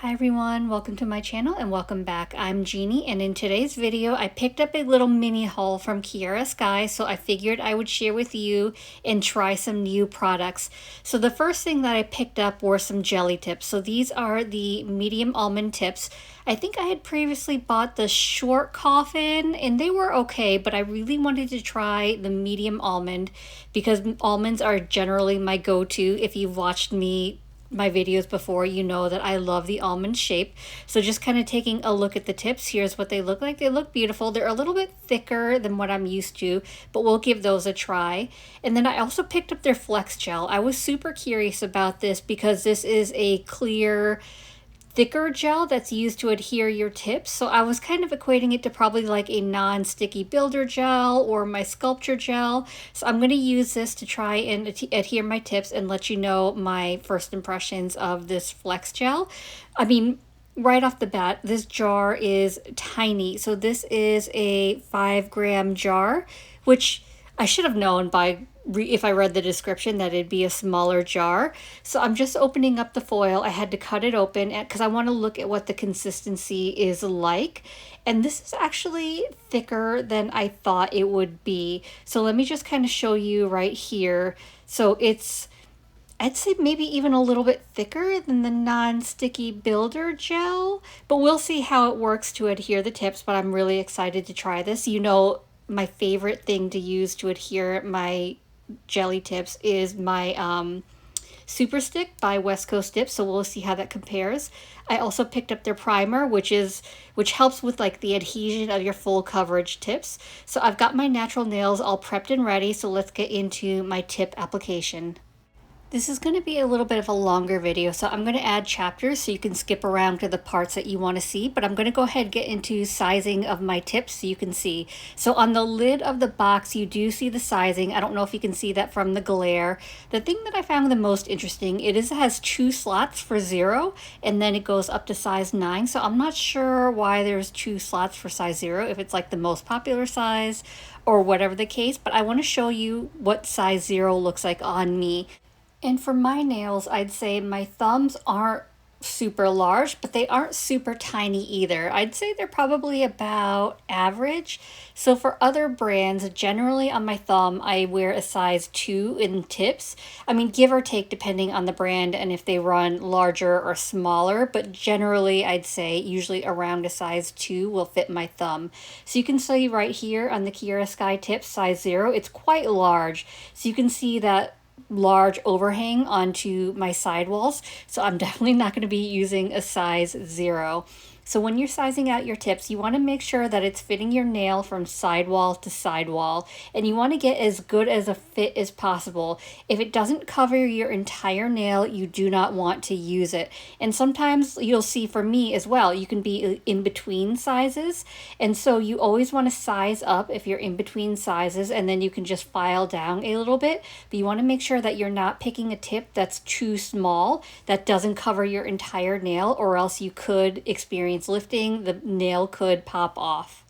Hi everyone, welcome to my channel and welcome back. I'm Jeannie, and in today's video I picked up a little mini haul from Kiara Sky, so I figured I would share with you and try some new products. So the first thing that I picked up were some jelly tips. So these are the medium almond tips. I think I had previously bought the short coffin and they were okay, but I really wanted to try the medium almond because almonds are generally my go-to. If you've watched my videos before, you know that I love the almond shape. So just kind of taking a look at the tips, here's what they look like. They look beautiful. They're a little bit thicker than what I'm used to, but we'll give those a try. And then I also picked up their flex gel. I was super curious about this because this is a clear, thicker gel that's used to adhere your tips. So I was kind of equating it to probably like a non-sticky builder gel or my sculpture gel. So I'm going to use this to try and adhere my tips and let you know my first impressions of this flex gel. I mean, right off the bat, this jar is tiny. So this is a 5-gram jar, which I should have known if I read the description that it'd be a smaller jar. So I'm just opening up the foil. I had to cut it open because I want to look at what the consistency is like. And this is actually thicker than I thought it would be. So let me just kind of show you right here. So I'd say maybe even a little bit thicker than the non-sticky builder gel, but we'll see how it works to adhere the tips. But I'm really excited to try this. You know, my favorite thing to use to adhere my jelly tips is my Super Stick by West Coast Dips, so we'll see how that compares. I also picked up their primer, which helps with like the adhesion of your full coverage tips. So I've got my natural nails all prepped and ready, so let's get into my tip application. This is going to be a little bit of a longer video, so I'm going to add chapters so you can skip around to the parts that you want to see, but I'm going to go ahead and get into sizing of my tips so you can see. So on the lid of the box, you do see the sizing. I don't know if you can see that from the glare. The thing that I found the most interesting, it has 2 slots for 0, and then it goes up to size 9. So I'm not sure why there's 2 slots for size 0, if it's like the most popular size or whatever the case, but I want to show you what size 0 looks like on me. And for my nails, I'd say my thumbs aren't super large, but they aren't super tiny either. I'd say they're probably about average. So for other brands, generally on my thumb, I wear a size 2 in tips. I mean, give or take depending on the brand and if they run larger or smaller, but generally I'd say usually around a size 2 will fit my thumb. So you can see right here on the Kiara Sky tips, size 0, it's quite large. So you can see that large overhang onto my sidewalls, so I'm definitely not going to be using a size 0. So when you're sizing out your tips, you want to make sure that it's fitting your nail from sidewall to sidewall, and you want to get as good as a fit as possible. If it doesn't cover your entire nail, you do not want to use it. And sometimes you'll see, for me as well, you can be in between sizes, and so you always want to size up if you're in between sizes, and then you can just file down a little bit. But you want to make sure that you're not picking a tip that's too small, that doesn't cover your entire nail, or else you could experience lifting, the nail could pop off.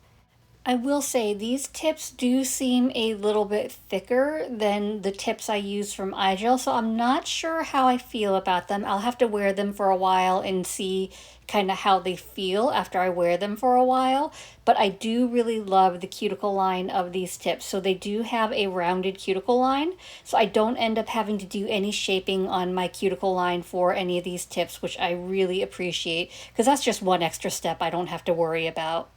I will say these tips do seem a little bit thicker than the tips I use from iGel, so I'm not sure how I feel about them. I'll have to wear them for a while and see kind of how they feel after I wear them for a while. But I do really love the cuticle line of these tips. So they do have a rounded cuticle line, so I don't end up having to do any shaping on my cuticle line for any of these tips, which I really appreciate because that's just one extra step I don't have to worry about.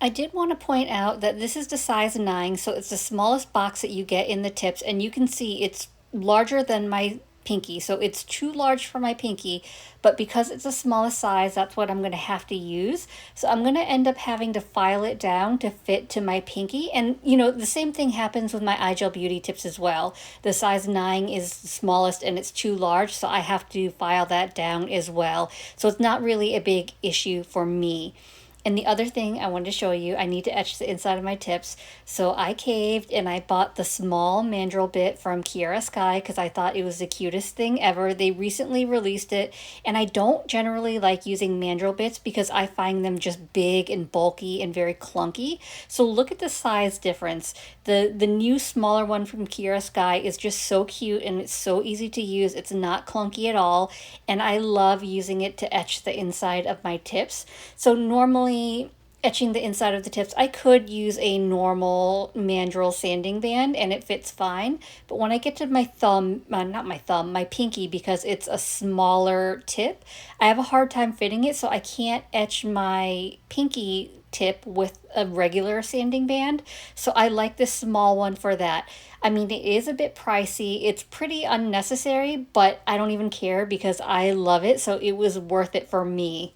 I did want to point out that this is the size 9, so it's the smallest box that you get in the tips, and you can see it's larger than my pinky, so it's too large for my pinky, but because it's the smallest size, that's what I'm going to have to use. So I'm going to end up having to file it down to fit to my pinky, and you know, the same thing happens with my iGel Beauty tips as well. The size 9 is the smallest and it's too large, so I have to file that down as well. So it's not really a big issue for me. And the other thing I wanted to show you, I need to etch the inside of my tips. So I caved and I bought the small mandrel bit from Kiara Sky because I thought it was the cutest thing ever. They recently released it, and I don't generally like using mandrel bits because I find them just big and bulky and very clunky. So look at the size difference. The new smaller one from Kiara Sky is just so cute and it's so easy to use. It's not clunky at all, and I love using it to etch the inside of my tips. So normally etching the inside of the tips, I could use a normal mandrel sanding band and it fits fine. But when I get to my thumb, not my thumb, my pinky, because it's a smaller tip, I have a hard time fitting it, so I can't etch my pinky tip with a regular sanding band. So I like this small one for that. I mean, it is a bit pricey. It's pretty unnecessary, but I don't even care because I love it, so it was worth it for me.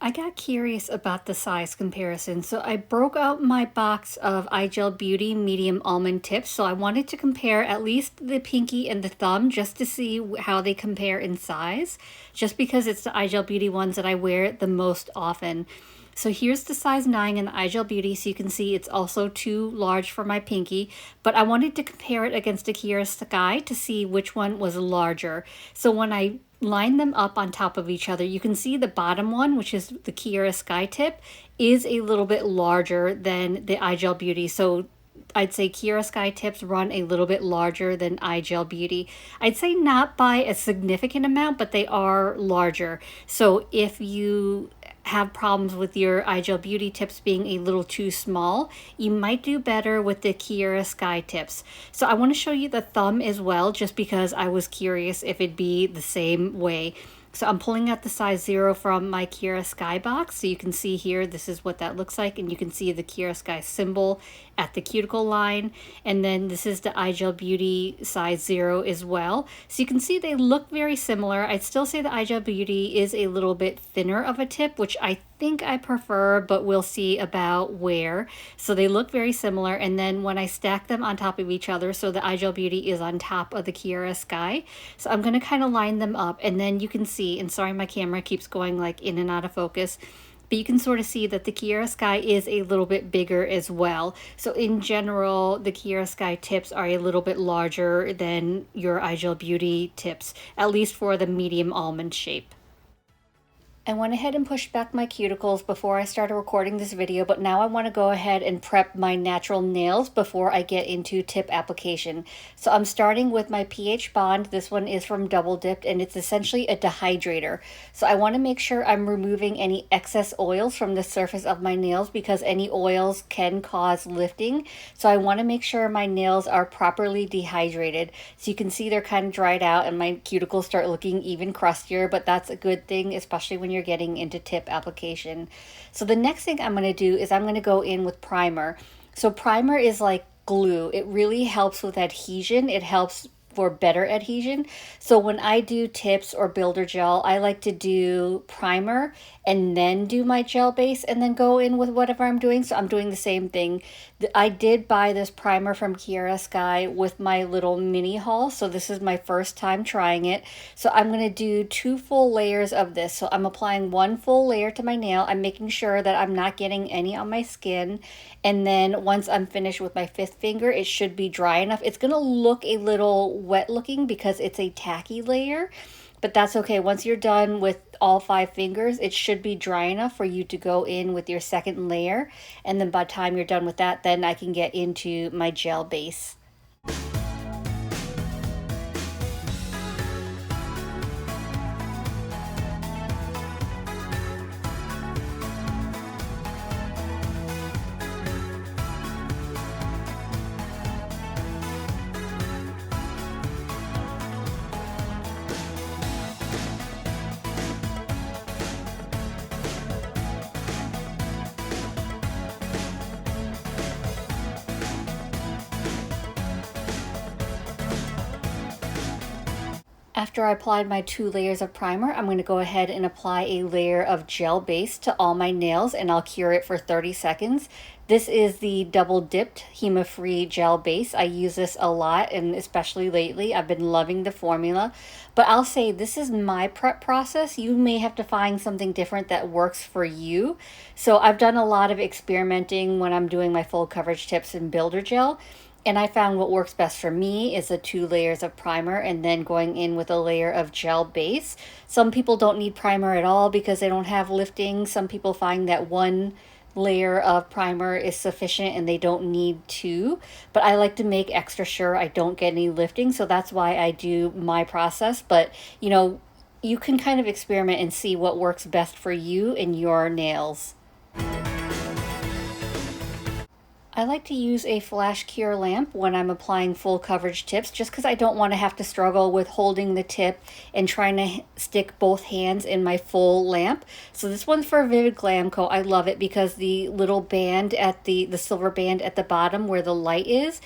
I got curious about the size comparison, so I broke out my box of iGel Beauty Medium Almond tips. So I wanted to compare at least the pinky and the thumb just to see how they compare in size, just because it's the iGel Beauty ones that I wear the most often. So here's the size 9 in the iGel Beauty, so you can see it's also too large for my pinky, but I wanted to compare it against the Kiara Sky to see which one was larger. So when I line them up on top of each other, you can see the bottom one, which is the Kiara Sky tip, is a little bit larger than the iGel Beauty. So I'd say Kiara Sky tips run a little bit larger than iGel Beauty. I'd say not by a significant amount, but they are larger. So if you have problems with your iGel Beauty tips being a little too small, you might do better with the Kiara Sky tips. So I want to show you the thumb as well, just because I was curious if it'd be the same way. So I'm pulling out the size 0 from my Kiara Sky box. So you can see here, this is what that looks like. And you can see the Kiara Sky symbol at the cuticle line. And then this is the iGel Beauty size 0 as well. So you can see they look very similar. I'd still say the iGel Beauty is a little bit thinner of a tip, which I think I prefer, but we'll see about where. So they look very similar. And then when I stack them on top of each other, so the iGel Beauty is on top of the Kiara Sky. So I'm going to kind of line them up, and then you can see, and sorry my camera keeps going like in and out of focus, but you can sort of see that the Kiara Sky is a little bit bigger as well. So in general, the Kiara Sky tips are a little bit larger than your iGel Beauty tips, at least for the medium almond shape. I went ahead and pushed back my cuticles before I started recording this video, but now I want to go ahead and prep my natural nails before I get into tip application. So I'm starting with my pH Bond. This one is from Dipp'd, and it's essentially a dehydrator. So I want to make sure I'm removing any excess oils from the surface of my nails, because any oils can cause lifting. So I want to make sure my nails are properly dehydrated. So you can see they're kind of dried out and my cuticles start looking even crustier, but that's a good thing, especially when you're getting into tip application. So the next thing I'm going to do is I'm going to go in with primer. So primer is like glue. It really helps with adhesion. It helps for better adhesion. So when I do tips or builder gel, I like to do primer and then do my gel base and then go in with whatever I'm doing. So I'm doing the same thing. I did buy this primer from Kiara Sky with my little mini haul. So this is my first time trying it. So I'm going to do 2 full layers of this. So I'm applying 1 full layer to my nail. I'm making sure that I'm not getting any on my skin. And then once I'm finished with my 5th finger, it should be dry enough. It's going to look a little wet looking because it's a tacky layer, but that's okay. Once you're done with all 5 fingers, it should be dry enough for you to go in with your 2nd layer. And then by the time you're done with that, then I can get into my gel base. After I applied my 2 layers of primer, I'm going to go ahead and apply a layer of gel base to all my nails, and I'll cure it for 30 seconds. This is the double dipped Hema free gel base. I use this a lot, and especially lately I've been loving the formula. But I'll say this is my prep process. You may have to find something different that works for you. So I've done a lot of experimenting when I'm doing my full coverage tips in builder gel. And I found what works best for me is the 2 layers of primer and then going in with a layer of gel base. Some people don't need primer at all because they don't have lifting. Some people find that 1 layer of primer is sufficient and they don't need 2. But I like to make extra sure I don't get any lifting. So that's why I do my process. But, you know, you can kind of experiment and see what works best for you and your nails. I like to use a flash cure lamp when I'm applying full coverage tips, just because I don't want to have to struggle with holding the tip and trying to stick both hands in my full lamp. So this one's for Vivid Glam Co. I love it because the little band at the silver band at the bottom where the light is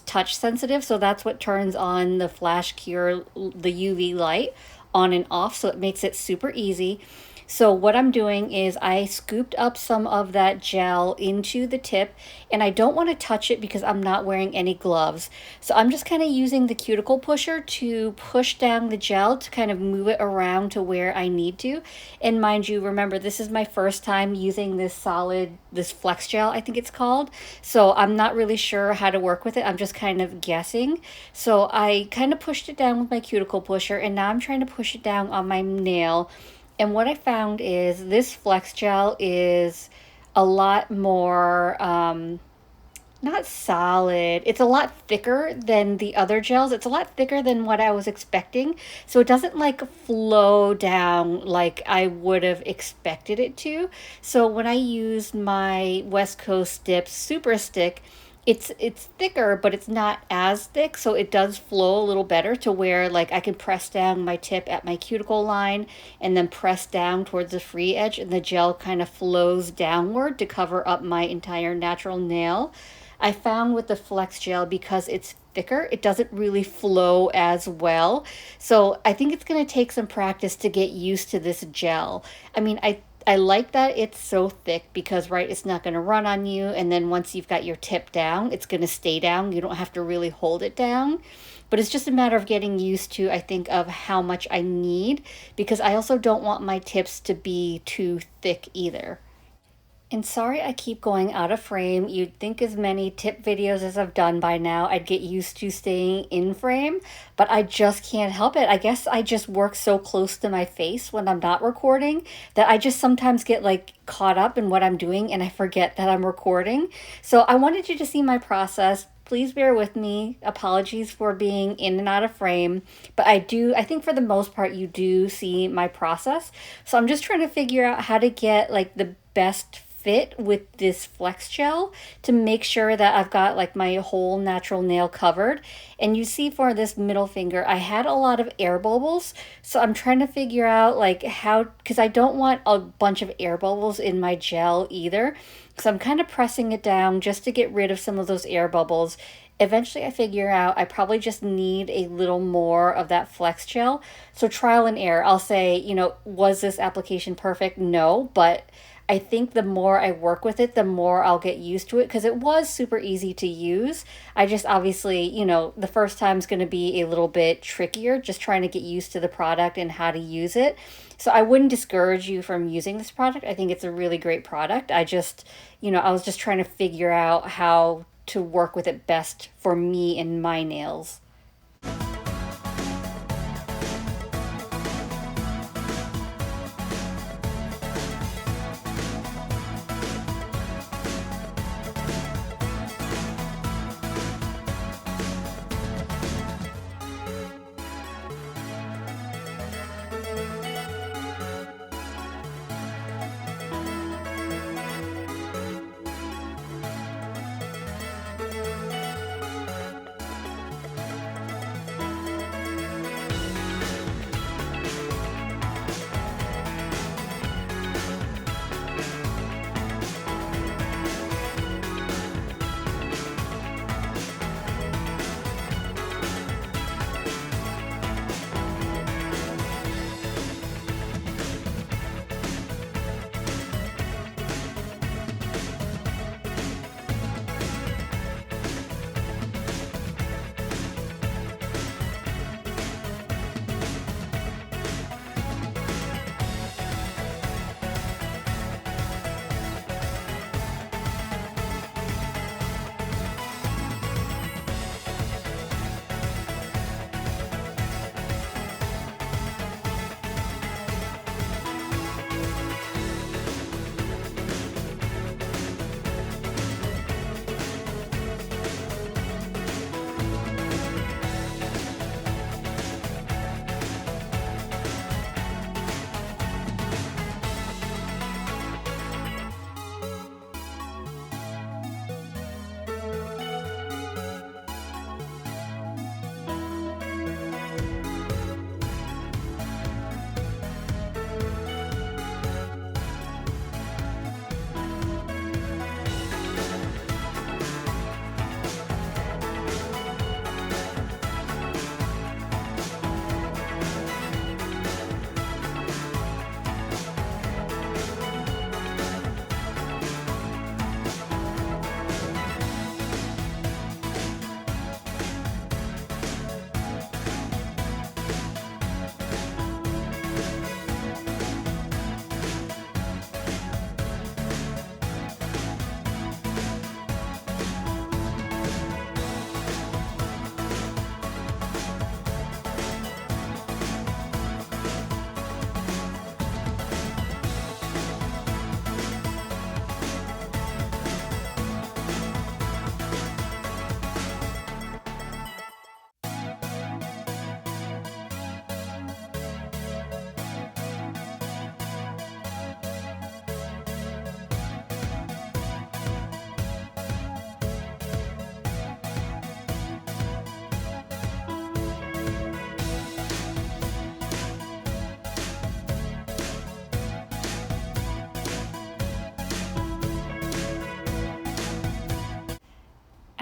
touch sensitive. So that's what turns on the flash cure, the UV light on and off. So it makes it super easy. So what I'm doing is I scooped up some of that gel into the tip, and I don't want to touch it because I'm not wearing any gloves. So I'm just kind of using the cuticle pusher to push down the gel to kind of move it around to where I need to. And mind you, remember, this is my first time using this flex gel, I think it's called. So I'm not really sure how to work with it. I'm just kind of guessing. So I kind of pushed it down with my cuticle pusher, and now I'm trying to push it down on my nail. And what I found is this flex gel is a lot more not solid. It's a lot thicker than the other gels. It's a lot thicker than what I was expecting. So it doesn't like flow down like I would have expected it to. So when I used my West Coast Dip Super Stick, it's thicker, but it's not as thick, so it does flow a little better to where like I can press down my tip at my cuticle line and then press down towards the free edge, and the gel kind of flows downward to cover up my entire natural nail. I found with the Flex Gel, because it's thicker, it doesn't really flow as well. So I think it's going to take some practice to get used to this gel. I mean, I like that it's so thick because, right, it's not going to run on you. And then once you've got your tip down, it's going to stay down. You don't have to really hold it down. But it's just a matter of getting used to, I think, of how much I need, because I also don't want my tips to be too thick either. And sorry I keep going out of frame. You'd think as many tip videos as I've done by now, I'd get used to staying in frame, but I just can't help it. I guess I just work so close to my face when I'm not recording that I just sometimes get like caught up in what I'm doing and I forget that I'm recording. So I wanted you to see my process. Please bear with me. Apologies for being in and out of frame, but I think for the most part, you do see my process. So I'm just trying to figure out how to get like the best fit with this Flex Gel to make sure that I've got like my whole natural nail covered. And you see for this middle finger, I had a lot of air bubbles. So I'm trying to figure out like how, because I don't want a bunch of air bubbles in my gel either. So I'm kind of pressing it down just to get rid of some of those air bubbles. Eventually I figure out I probably just need a little more of that Flex Gel. So trial and error. I'll say, you know, was this application perfect? No, but I think the more I work with it, the more I'll get used to it, because it was super easy to use. I just obviously, you know, the first time is going to be a little bit trickier, just trying to get used to the product and how to use it. So I wouldn't discourage you from using this product. I think it's a really great product. I just, you know, I was just trying to figure out how to work with it best for me and my nails.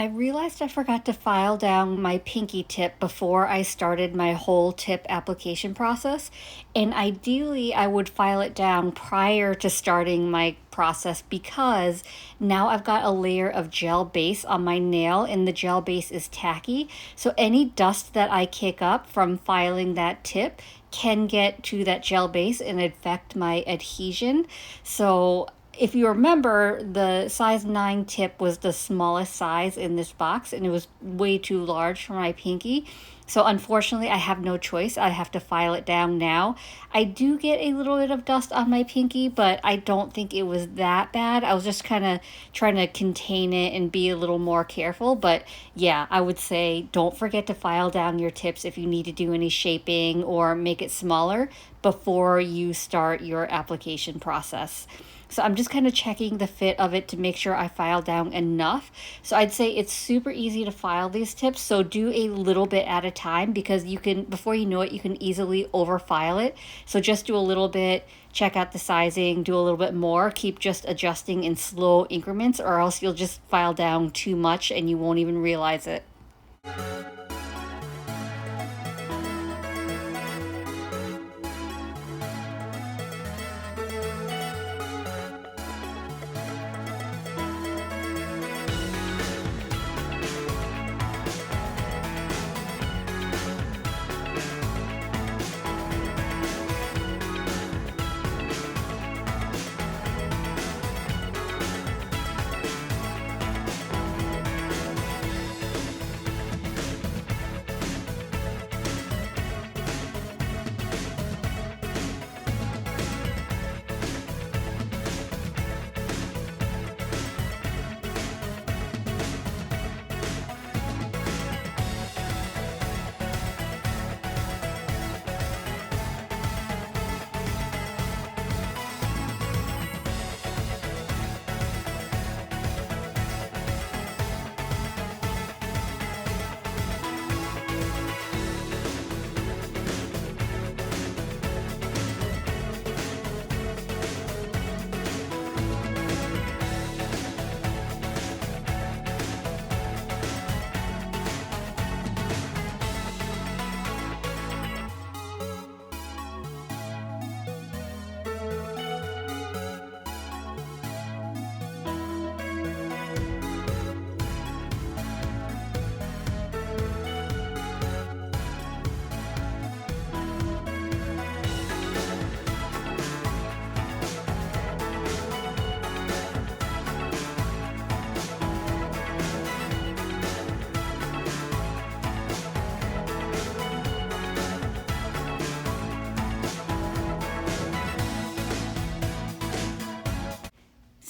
I realized I forgot to file down my pinky tip before I started my whole tip application process. And ideally, I would file it down prior to starting my process because now I've got a layer of gel base on my nail and the gel base is tacky. So any dust that I kick up from filing that tip can get to that gel base and affect my adhesion. So if you remember, the size 9 tip was the smallest size in this box and it was way too large for my pinky. So unfortunately, I have no choice. I have to file it down now. I do get a little bit of dust on my pinky, but I don't think it was that bad. I was just kind of trying to contain it and be a little more careful. But yeah, I would say don't forget to file down your tips if you need to do any shaping or make it smaller before you start your application process. So I'm just kind of checking the fit of it to make sure I file down enough. So I'd say it's super easy to file these tips. So do a little bit at a time because you can, before you know it, you can easily over file it. So just do a little bit, check out the sizing, do a little bit more, keep just adjusting in slow increments or else you'll just file down too much and you won't even realize it.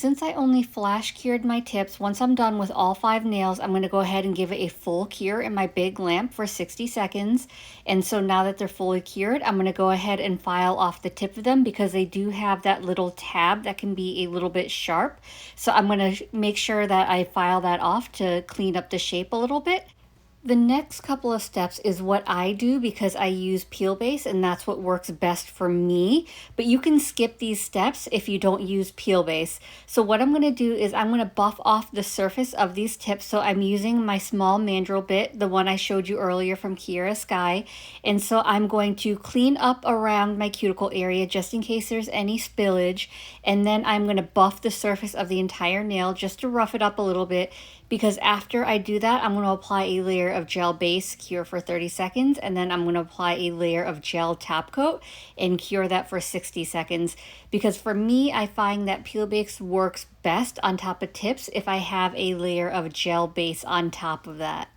Since I only flash cured my tips, once I'm done with all 5 nails, I'm going to go ahead and give it a full cure in my big lamp for 60 seconds. And so now that they're fully cured, I'm going to go ahead and file off the tip of them because they do have that little tab that can be a little bit sharp. So I'm going to make sure that I file that off to clean up the shape a little bit. The next couple of steps is what I do because I use peel base and that's what works best for me. But you can skip these steps if you don't use peel base. So what I'm going to do is I'm going to buff off the surface of these tips. So I'm using my small mandrel bit, the one I showed you earlier from Kiara Sky. And so I'm going to clean up around my cuticle area just in case there's any spillage. And then I'm going to buff the surface of the entire nail just to rough it up a little bit. Because after I do that, I'm going to apply a layer of gel base, cure for 30 seconds, and then I'm going to apply a layer of gel top coat and cure that for 60 seconds. Because for me, I find that peel base works best on top of tips if I have a layer of gel base on top of that.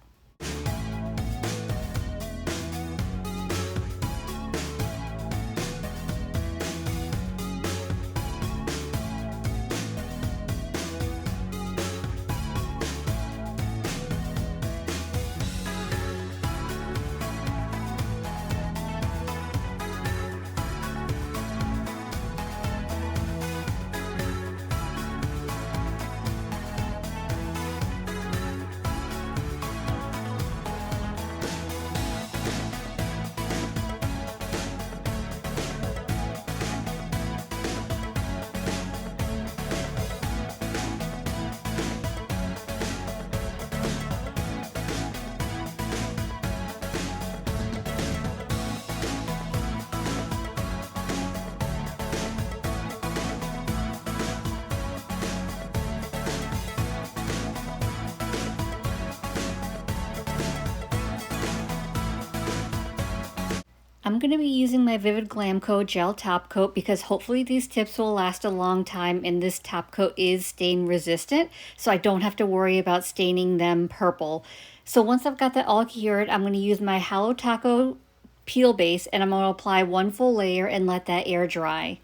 I'm going to be using my Vivid Glam Co gel top coat because hopefully these tips will last a long time, and this top coat is stain resistant, so I don't have to worry about staining them purple. So once I've got that all cured, I'm going to use my Halo Taco peel base, and I'm going to apply one full layer and let that air dry.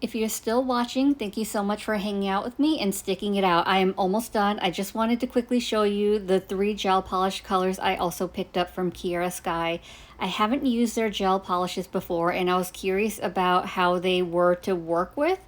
If you're still watching, thank you so much for hanging out with me and sticking it out. I am almost done. I just wanted to quickly show you the 3 gel polish colors I also picked up from Kiara Sky. I haven't used their gel polishes before, and I was curious about how they were to work with.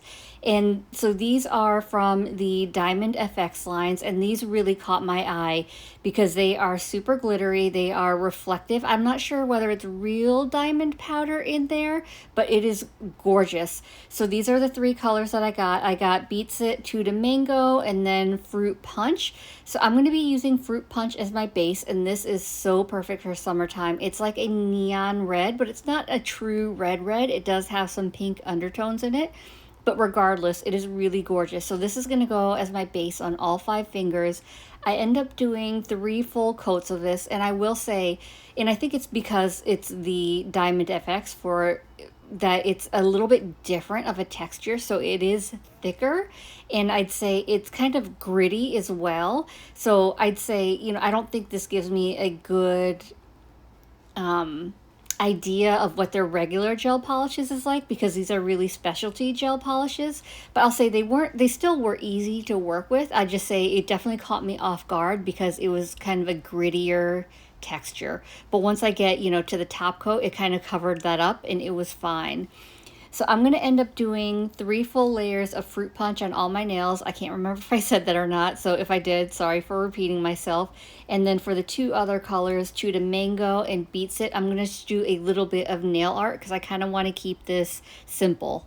And so these are from the Diamond FX lines, and these really caught my eye because they are super glittery, they are reflective. I'm not sure whether it's real diamond powder in there, but it is gorgeous. So these are the 3 colors that I got. I got Beets It, Tutti Mango, and then Fruit Punch. So I'm going to be using Fruit Punch as my base, and this is so perfect for summertime. It's like a neon red, but it's not a true red. It does have some pink undertones in it. But regardless, it is really gorgeous. So this is going to go as my base on all 5 fingers. I end up doing 3 full coats of this, and I will say, and I think it's because it's the Diamond FX for that it's a little bit different of a texture, so it is thicker, and I'd say it's kind of gritty as well. So I'd say, you know, I don't think this gives me a good idea of what their regular gel polishes is like, because these are really specialty gel polishes. But I'll say they still were easy to work with. I just say it definitely caught me off guard because it was kind of a grittier texture. But once I get, you know, to the top coat, it kind of covered that up and it was fine. So I'm going to end up doing 3 full layers of Fruit Punch on all my nails. I can't remember if I said that or not, so if I did, sorry for repeating myself. And then for the 2 other colors, Tutti Mango and Beets It, I'm going to do a little bit of nail art because I kind of want to keep this simple.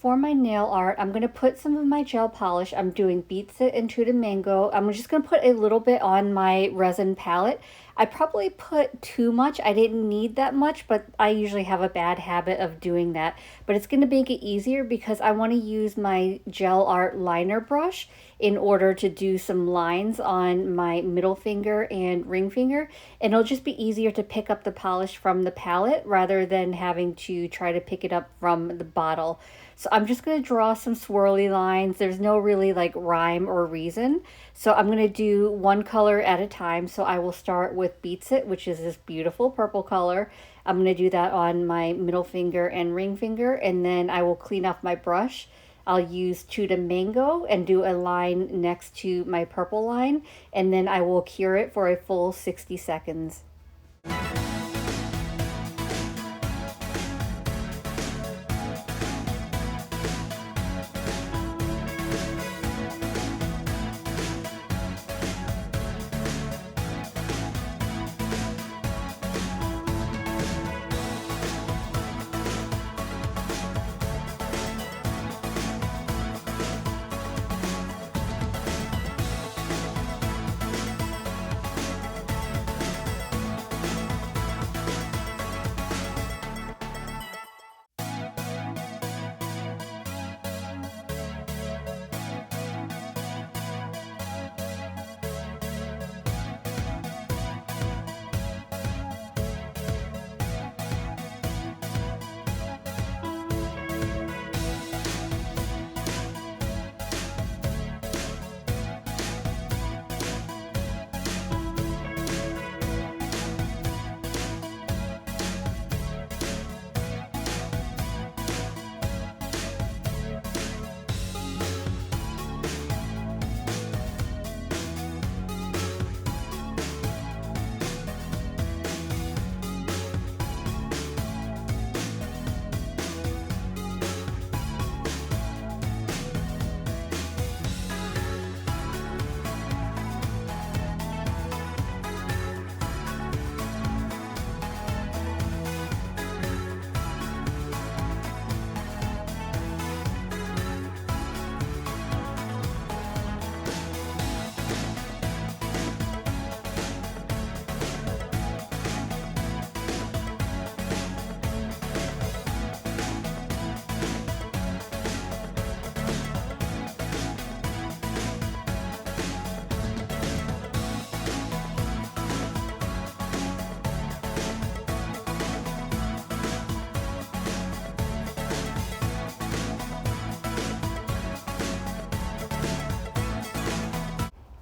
for my nail art, I'm going to put some of my gel polish. I'm doing Beets and Tuda Mango. I'm just going to put a little bit on my resin palette. I probably put too much. I didn't need that much, but I usually have a bad habit of doing that. But it's going to make it easier because I want to use my gel art liner brush in order to do some lines on my middle finger and ring finger. And it'll just be easier to pick up the polish from the palette rather than having to try to pick it up from the bottle. So I'm just going to draw some swirly lines. There's no really like rhyme or reason. So I'm going to do one color at a time. So I will start with Beets It, which is this beautiful purple color. I'm going to do that on my middle finger and ring finger, and then I will clean off my brush. I'll use Tuda Mango and do a line next to my purple line, and then I will cure it for a full 60 seconds.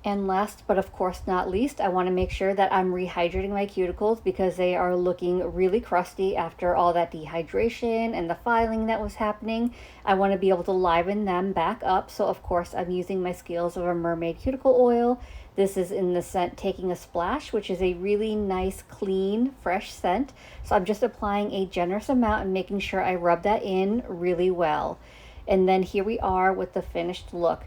And last but of course not least, I want to make sure that I'm rehydrating my cuticles because they are looking really crusty after all that dehydration and the filing that was happening. I want to be able to liven them back up. So of course I'm using my Scales of a Mermaid cuticle oil. This is in the scent Taking a Splash, which is a really nice, clean, fresh scent. So I'm just applying a generous amount and making sure I rub that in really well. And then here we are with the finished look.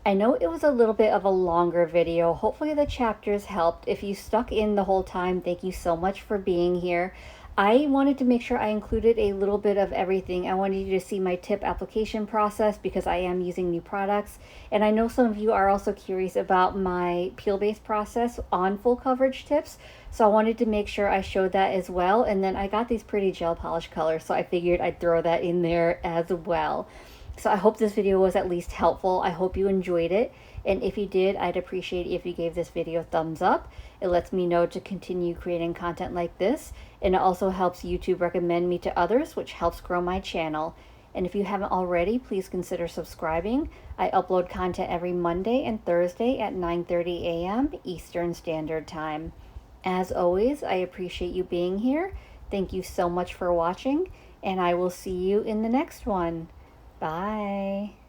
I know it was a little bit of a longer video. Hopefully the chapters helped. If you stuck in the whole time, thank you so much for being here. I wanted to make sure I included a little bit of everything. I wanted you to see my tip application process because I am using new products. And I know some of you are also curious about my peel-based process on full coverage tips. So I wanted to make sure I showed that as well. And then I got these pretty gel polish colors, so I figured I'd throw that in there as well. So I hope this video was at least helpful. I hope you enjoyed it. And if you did, I'd appreciate if you gave this video a thumbs up. It lets me know to continue creating content like this. And it also helps YouTube recommend me to others, which helps grow my channel. And if you haven't already, please consider subscribing. I upload content every Monday and Thursday at 9:30 a.m. Eastern Standard Time. As always, I appreciate you being here. Thank you so much for watching, and I will see you in the next one. Bye.